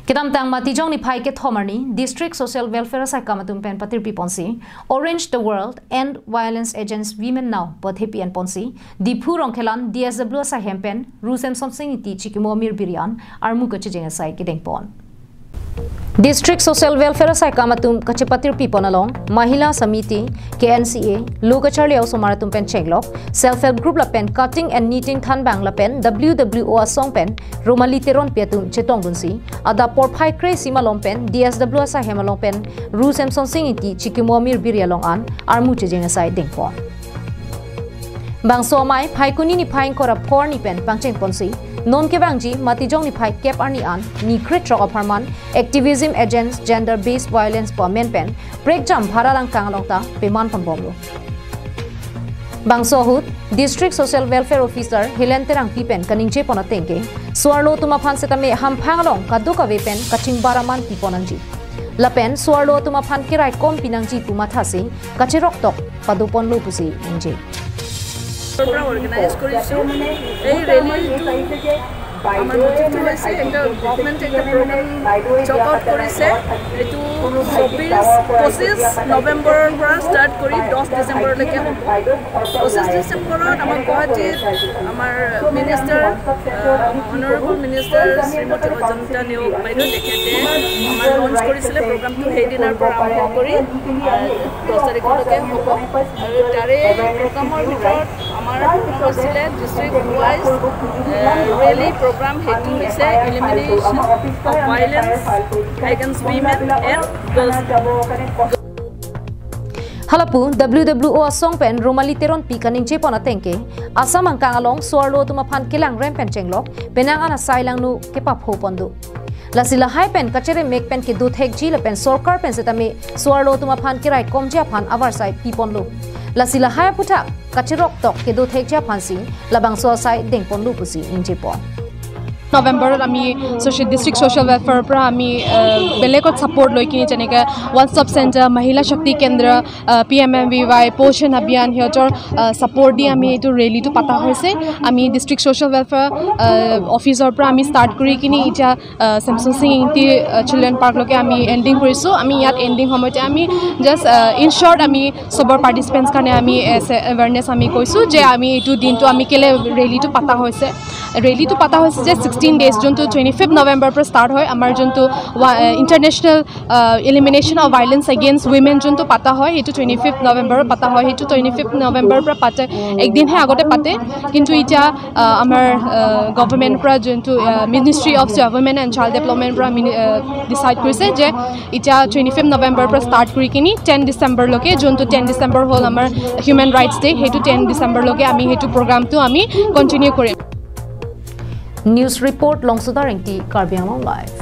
Kitam tang matijong ni pai ke thomarni District Social Welfare Sai kamatum pen patir pi ponsi Orange the World End Violence Against Women Now Pothe pen ponsi Diphu rongkhelan DSW sa hempen Rusem somsing iti chikimomir birian armu ka chijeng sai kideng pon District Social Welfare Sai kamatum kachepatir pi ponalong Mahila Samiti KNCA Lugacharli Osomaratum pen chenglok Self Help Group la pen Cutting and Knitting Than Bang la pen WWO asong pen Romali Teron Piatum Chetong Bunsi Ada Porpai Kre Simalong pen DSW sa hemalong pen Rusem somsing iti chikimomir birialong an armu chijeng sai dingpon Bang somai pai kuni ni pai kora por ni pen pangcheng ponsi non ke bangji matijong ni pai kep arni an ni crit rock apartment activism against gender based violence po men pen break jam pharalang kanglongta peman pon bomlo Bang sohut District Social Welfare Officer Helen Terang pipen kaningche pona tengke swarlo tuma phan setame ham phanglong kaduka vepen kaching baraman piponanji lapen swarlo tuma phan kirai kom pinangji tuma thasi kachirok tok padupon lo pusi inje program organize করেছো এই rally আমার মধ্যে হয়েছে একটা government একটা programme chalk out করেছে এটু 25 নভেম্বরের পৰা স্টাৰ্ট কৰি 10 ডিসেম্বৰলৈকে হ'ব 25 ডিসেম্বৰত আমাৰ গুৱাহাটীত আমাৰ মিনিষ্টাৰ অনাৰেবল মিনিষ্টাৰ শ্ৰীমতী অজন্তা নেওগ বাইদেউ তেখেতে আমাৰ লঞ্চ কৰিছিলে প্ৰগ্ৰামটো সেইদিনৰ পৰা আৰম্ভ কৰি 10 তাৰিখলৈকে হ'ব আৰু তাৰে প্ৰগ্ৰামৰ ভিতৰত আমাৰ হৈছিলে district wise rally program hetu ise elimination of violence against women and girls Halapu WWO asong pen Romali Teron pi kaning che pona tengke asam ang kangalong swarlo tuma phan kilang rem pen chenglok penang ana sailang nu ke pap ho pondu lasila hai pen kachere mek pen ke du thek ji la pen sorkar pen setame swarlo tuma phan kirai komja phan avar sai pi ponlu lasila hai puta kachirok tok ke du thek ja phansi labang so sai deng ponlu pusi inje pon November আমি district social welfare pra আমি বেলেগত support লৈ কিনি যেনেকে one stop center মহিলা শক্তি কেন্দ্ৰ PMMVY পোষণ অভিযান হিয়তৰ support দি আমি এটো rally to পাতা হৈছে আমি district social welfare officer pra আমি start কৰি কিনি ইটা Samsung Singh Inti children park লকে আমি ending কৰিছো আমি ইয়াত ending সময়তে আমি just in short আমি সবৰ participants কাৰণে আমি awareness আমি কৈছো যে আমি এটো দিনটো আমি কেলে rally to পাতা হৈছে rally to pata hoise je 16 days junto 25th November par start hoy amar junto international elimination of violence against women junto pata hoy etu 25th November pata hoy etu 25th November par pate ekdin he agote pate kintu eta amar government pra junto Ministry of Women and Child Development pra decide korise je eta 25th November par start kori kini 10 December loke junto 10 December hol amar Human Rights Day hetu 10 December loke ami hetu program tu ami continue korim News report Longsudar Engti Karbi Anglong Live